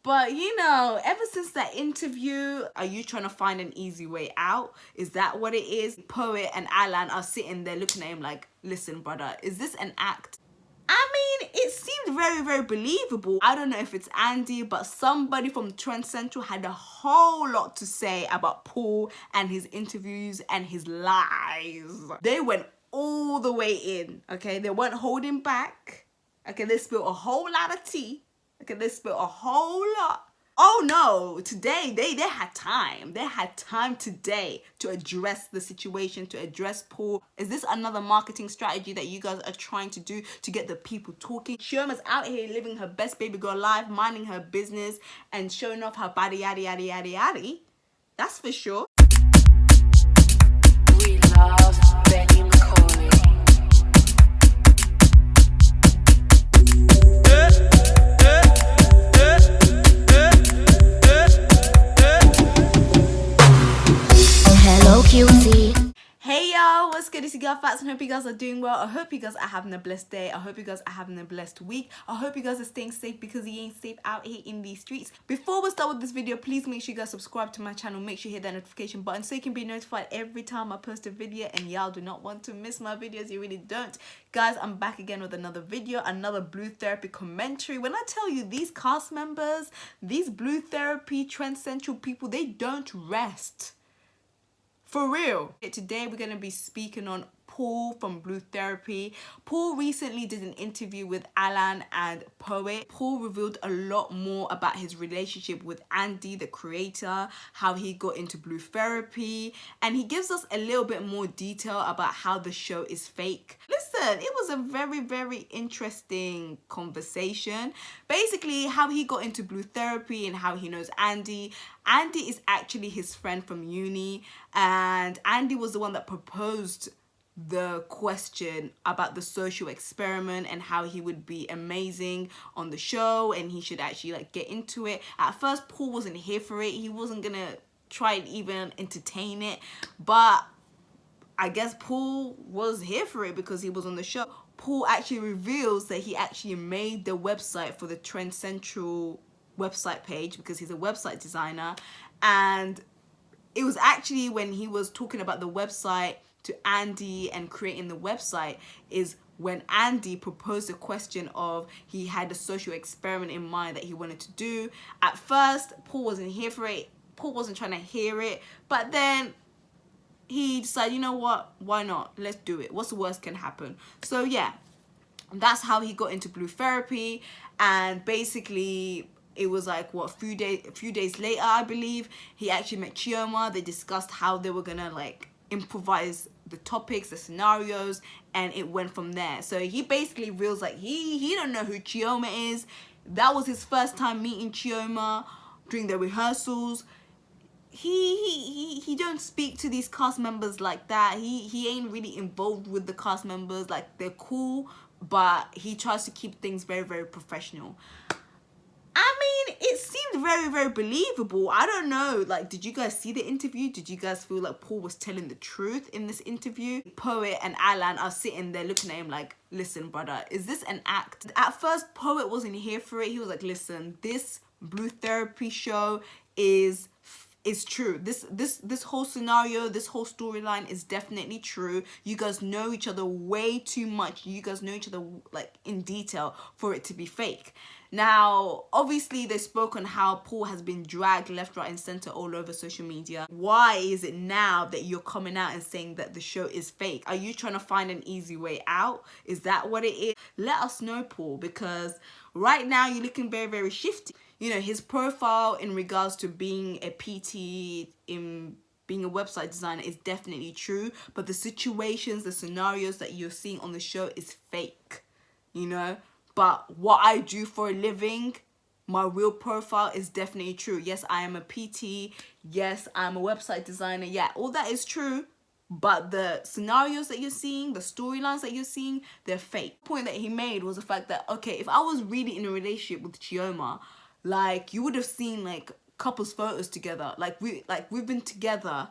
But you know, ever since that interview, are you trying to find an easy way out? Is that what it is? Poet and Alan are sitting there looking at him like, listen, brother, is this an act? I mean, it seemed very, very believable. I don't know if it's Andy, but somebody from Trend Central had a whole lot to say about Paul and his interviews and his lies. They went all the way in, okay? They weren't holding back. Okay, they spilled a whole lot of tea. Okay, they spilled a whole lot. Oh no, today they had time. They had time today to address the situation, to address Paul. Is this another marketing strategy that you guys are trying to do to get the people talking? Shioma's out here living her best baby girl life, minding her business and showing off her body yaddy yaddy yaddy yaddy. That's for sure. We love Benny McCauley. Hello, cutie. Hey y'all, what's good? It's your girl Fats and hope you guys are doing well. I hope you guys are having a blessed day. I hope you guys are having a blessed week. I hope you guys are staying safe because you ain't safe out here in these streets. Before we start with this video, please make sure you guys subscribe to my channel. Make sure you hit that notification button so you can be notified every time I post a video, and y'all do not want to miss my videos. You really don't. Guys, I'm back again with another video, another Blue Therapy commentary. When I tell you, these cast members, these Blue Therapy Trend Central people, they don't rest. For real. Today we're going to be speaking on Paul from Blue Therapy. Paul recently did an interview with Alan and Poet. Paul revealed a lot more about his relationship with Andy, the creator, how he got into Blue Therapy, and he gives us a little bit more detail about how the show is fake. Listen, it was a very, very interesting conversation. Basically, how he got into Blue Therapy and how he knows Andy. Andy is actually his friend from uni, and Andy was the one that proposed the question about the social experiment and how he would be amazing on the show and he should actually like get into it. At first, Paul wasn't here for it. He wasn't gonna try and even entertain it, but I guess Paul was here for it because he was on the show. Paul actually reveals that he actually made the website for the Trend Central website page because he's a website designer, and it was actually when he was talking about the website to Andy and creating the website is when Andy proposed a question of he had a social experiment in mind that he wanted to do. At first, Paul wasn't here for it. Paul wasn't trying to hear it, but then he decided, you know what, why not? Let's do it. What's the worst can happen? So yeah, that's how he got into Blue Therapy. And basically it was like what, a few days later, I believe, he actually met Chioma. They discussed how they were gonna like improvise the topics, the scenarios, and it went from there. So he basically reveals like he don't know who Chioma is. That was his first time meeting Chioma during the rehearsals. He don't speak to these cast members like that. He ain't really involved with the cast members. Like, they're cool, but he tries to keep things very, very professional. I mean, it seemed very, very believable. I don't know, like, did you guys see the interview? Did you guys feel like Paul was telling the truth in this interview? Poet and Alan are sitting there looking at him like, listen, brother, is this an act? At first, Poet wasn't here for it. He was like, listen, this Blue Therapy show is true. This whole scenario, this whole storyline is definitely true. You guys know each other way too much. You guys know each other like in detail for it to be fake. Now, obviously, they spoke on how Paul has been dragged left, right, and center all over social media. Why is it now that you're coming out and saying that the show is fake? Are you trying to find an easy way out? Is that what it is? Let us know, Paul, because right now you're looking very, very shifty. You know, his profile in regards to being a PT, in being a website designer is definitely true, but the situations, the scenarios that you're seeing on the show is fake, you know? But what I do for a living, my real profile is definitely true. Yes, I am a PT. Yes, I'm a website designer. Yeah, all that is true. But the scenarios that you're seeing, the storylines that you're seeing, they're fake. The point that he made was the fact that, okay, if I was really in a relationship with Chioma, like, you would have seen like couples photos together. We've been together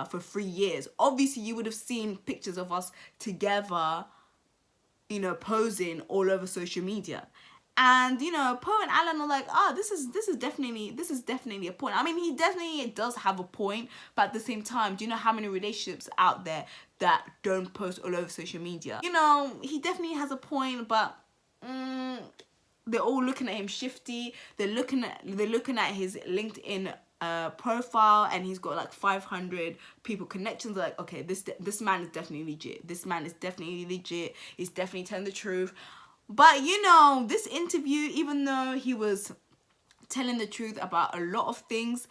for 3 years. Obviously, you would have seen pictures of us together, you know, posing all over social media. And you know, Poe and Alan are like, oh, this is definitely a point. I mean, he definitely does have a point, but at the same time, do you know how many relationships out there that don't post all over social media? You know, he definitely has a point, but they're all looking at him shifty. They're looking at his LinkedIn profile, and he's got like 500 people connections. They're like, okay, this man is definitely legit. This man is definitely legit. He's definitely telling the truth. But you know, this interview, even though he was telling the truth about a lot of things,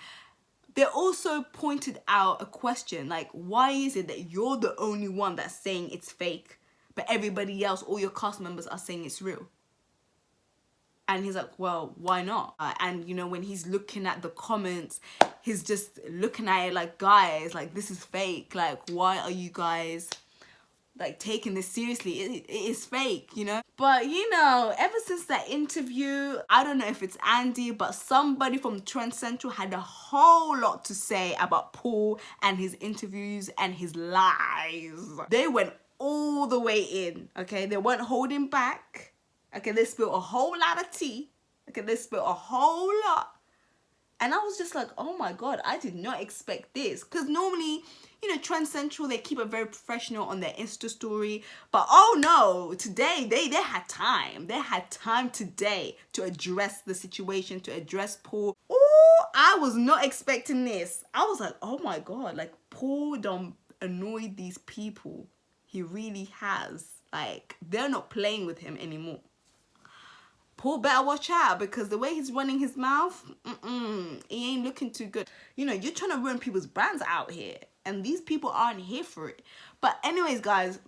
they also pointed out a question, like, why is it that you're the only one that's saying it's fake, but everybody else, all your cast members, are saying it's real? And he's like, well, why not? And you know, when he's looking at the comments, he's just looking at it like, guys, like, this is fake. Like, why are you guys like taking this seriously? It is fake, you know? But you know, ever since that interview, I don't know if it's Andy, but somebody from Trend Central had a whole lot to say about Paul and his interviews and his lies. They went all the way in, okay? They weren't holding back. Okay, they spilled a whole lot of tea. Okay, they spilled a whole lot. And I was just like, oh my God, I did not expect this. Because normally, you know, Trend Central, they keep it very professional on their Insta story. But oh no, today, they had time. They had time today to address the situation, to address Paul. Oh, I was not expecting this. I was like, oh my God, like, Paul done annoyed these people. He really has. Like, they're not playing with him anymore. Paul better watch out, because the way he's running his mouth, he ain't looking too good. You know, you're trying to ruin people's brands out here, and these people aren't here for it. But anyways, guys,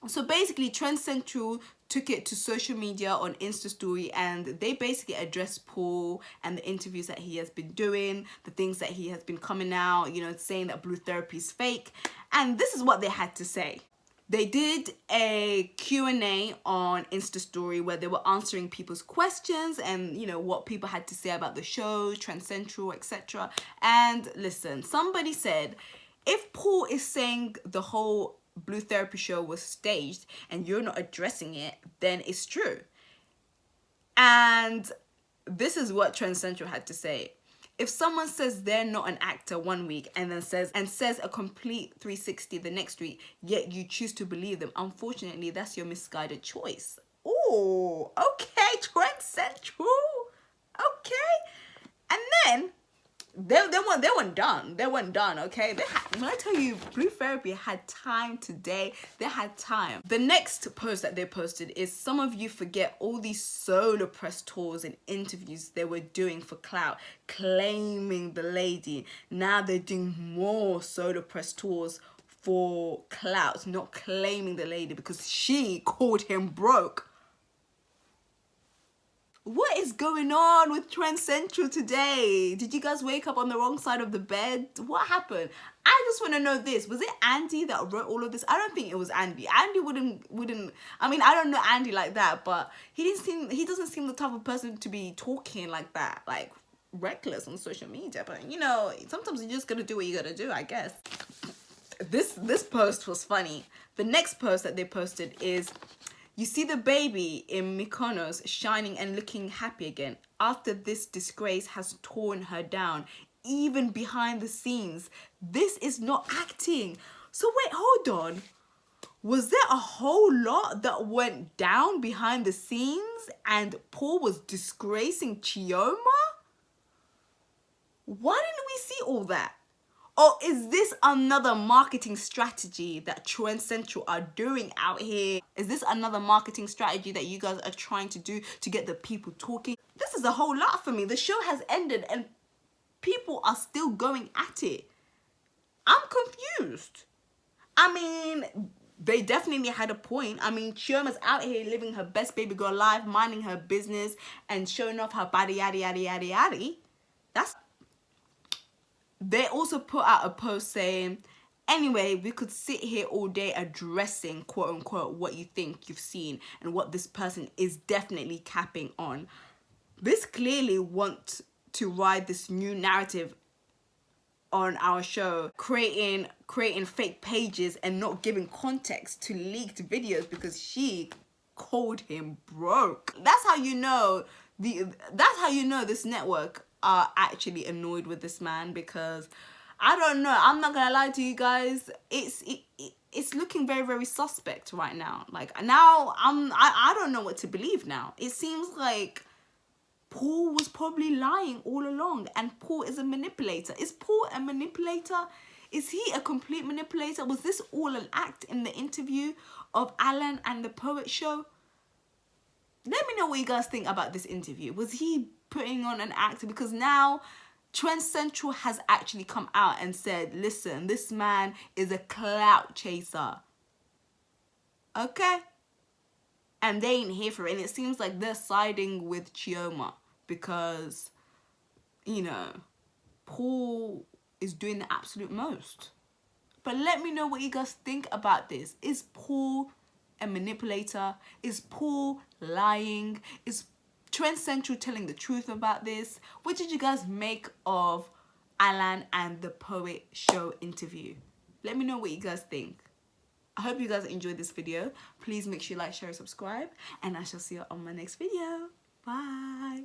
so basically Trend Central took it to social media on Insta story, and they basically addressed Paul and the interviews that he has been doing, the things that he has been coming out, you know, saying that Blue Therapy is fake. And this is what they had to say. They did a Q&A on Insta story where they were answering people's questions and, you know, what people had to say about the show, Trend Central, etc. And listen, somebody said, if Paul is saying the whole Blue Therapy show was staged and you're not addressing it, then it's true. And this is what Trend Central had to say. If someone says they're not an actor one week and then says a complete 360 the next week, yet you choose to believe them, unfortunately, that's your misguided choice. Oh, okay, Trend Central. Okay. And then they weren't done. They weren't done, okay? When I tell you, Blue Therapy had time today. They had time. The next post that they posted is, some of you forget all these solo press tours and interviews they were doing for clout, claiming the lady. Now they're doing more solo press tours for clout, not claiming the lady, because she called him broke. What is going on with Trend Central today? Did you guys wake up on the wrong side of the bed? What happened? I just want to know this. Was it Andy that wrote all of this? I don't think it was Andy. Andy wouldn't. I mean, I don't know Andy like that, but he doesn't seem the type of person to be talking like that, like reckless on social media. But you know, sometimes you're just gonna do what you gotta do, I guess. This post was funny. The next post that they posted is, you see the baby in Mykonos shining and looking happy again after this disgrace has torn her down, even behind the scenes. This is not acting. So wait, hold on. Was there a whole lot that went down behind the scenes and Paul was disgracing Chioma? Why didn't we see all that? Or is this another marketing strategy that Trend Central are doing out here? Is this another marketing strategy that you guys are trying to do to get the people talking? This is a whole lot for me. The show has ended and people are still going at it. I'm confused. I mean, they definitely had a point. I mean, Chioma's out here living her best baby girl life, minding her business and showing off her body, yada, yada, yada, yada. They also put out a post saying, anyway, we could sit here all day addressing, quote unquote, what you think you've seen and what this person is definitely capping on. This clearly wants to ride this new narrative on our show, creating fake pages and not giving context to leaked videos, because she called him broke. That's how you know this network are actually annoyed with this man, because I don't know, I'm not gonna lie to you guys, it's looking very, very suspect right now. Like now I don't know what to believe now. It seems like Paul was probably lying all along, and Paul is a manipulator. Is Paul a manipulator? Is he a complete manipulator? Was this all an act in the interview of Alan and the Poet Show? Let me know what you guys think about this interview. Was he putting on an act? Because now Trend Central has actually come out and said, listen, this man is a clout chaser. Okay? And they ain't here for it. And it seems like they're siding with Chioma because, you know, Paul is doing the absolute most. But let me know what you guys think about this. Is Paul a manipulator? Is Paul lying? Is Trend Central telling the truth about this? What did you guys make of Alan and the Poet Show interview? Let me know what you guys think. I hope you guys enjoyed this video. Please make sure you like, share, and subscribe. And I shall see you on my next video. Bye.